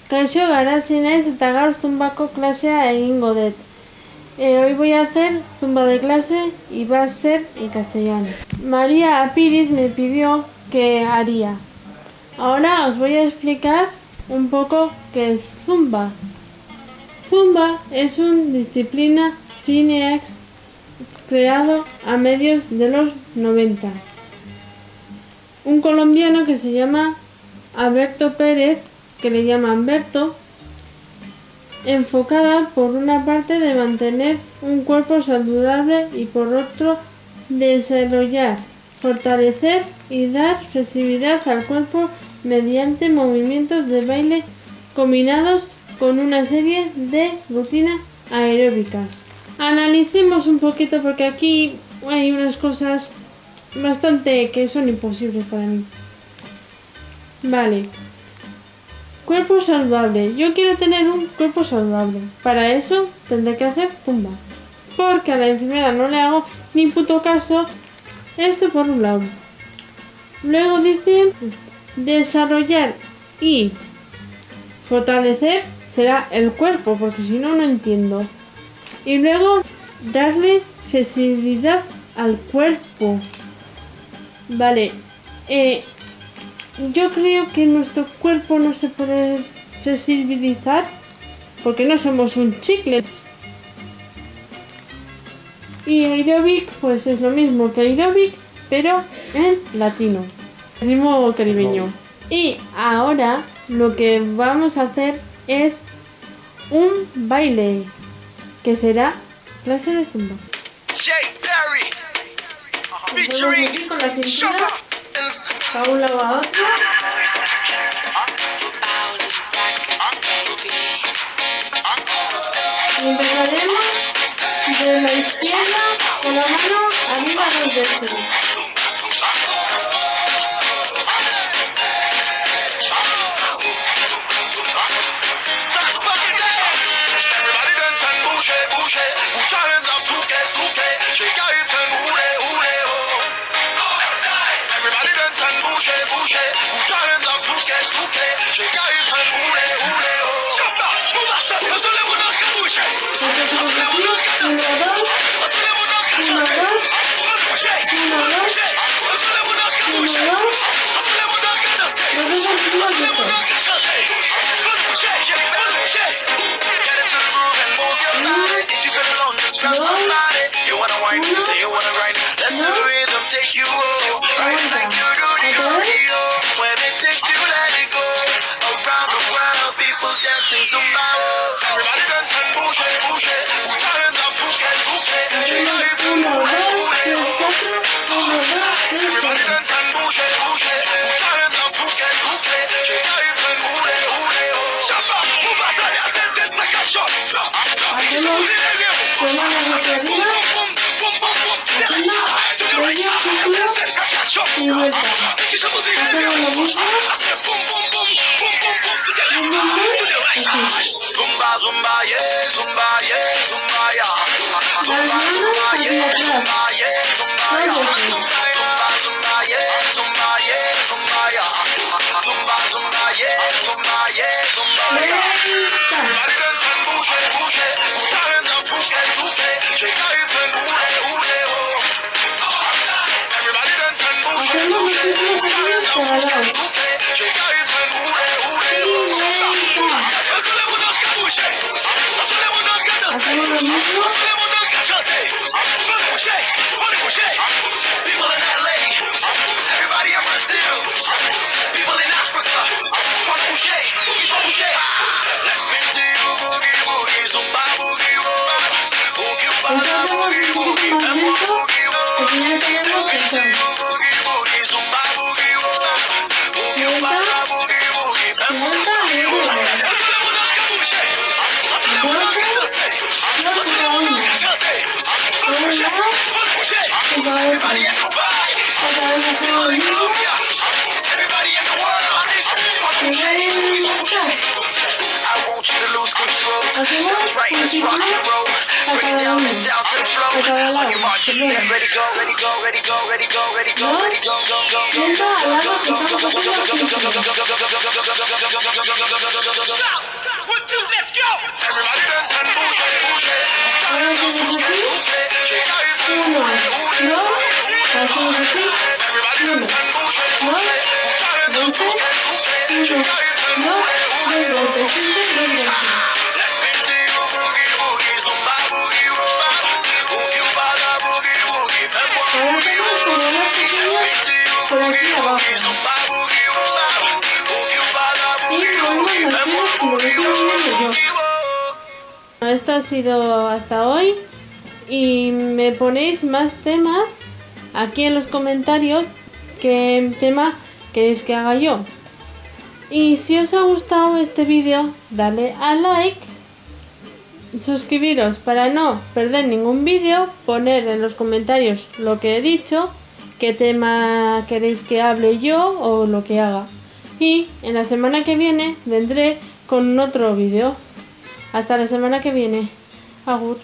Kaixo garatzen naiz eta gaur zumbako klasea egingo dut. Hoy voy a hacer zumba de clase y va a ser en castellano. María Apiriz me pidió que haría. Ahora os voy a explicar un poco qué es zumba. Zumba es una disciplina fitness creado a mediados de los 90. Un colombiano que se llama Alberto Pérez, que le llaman Berto, enfocada por una parte de mantener un cuerpo saludable y por otro desarrollar, fortalecer y dar flexibilidad al cuerpo mediante movimientos de baile combinados con una serie de rutinas aeróbicas. Analicemos un poquito porque aquí hay unas cosas bastante que son imposibles para mí. Vale. Cuerpo saludable. Yo quiero tener un cuerpo saludable. Para eso tendré que hacer zumba. Porque a la enfermera no le hago ni puto caso. Esto por un lado. Luego dicen desarrollar y fortalecer será el cuerpo, porque si no, no entiendo. Y luego darle flexibilidad al cuerpo. Vale. Yo creo que nuestro cuerpo no se puede flexibilizar porque no somos un chicle. Y aeróbic pues es lo mismo que aeróbic, pero en latino, ritmo caribeño. Y ahora lo que vamos a hacer es un baile, que será clase de zumba. Podemos ir con la cintura a un lado a otro. Y empezaremos de la izquierda con la mano arriba dos veces. Y vuelta. Hacemos lo mismo. Hacemos lo mismo. y lo que sigo viendo yo. Bueno, esto ha sido hasta hoy y me ponéis más temas aquí en los comentarios qué tema queréis que haga yo. Y si os ha gustado este vídeo, dale a like, suscribiros para no perder ningún vídeo, poner en los comentarios lo que he dicho, qué tema queréis que hable yo o lo que haga. Y en la semana que viene vendré con otro vídeo. Hasta la semana que viene. Agur.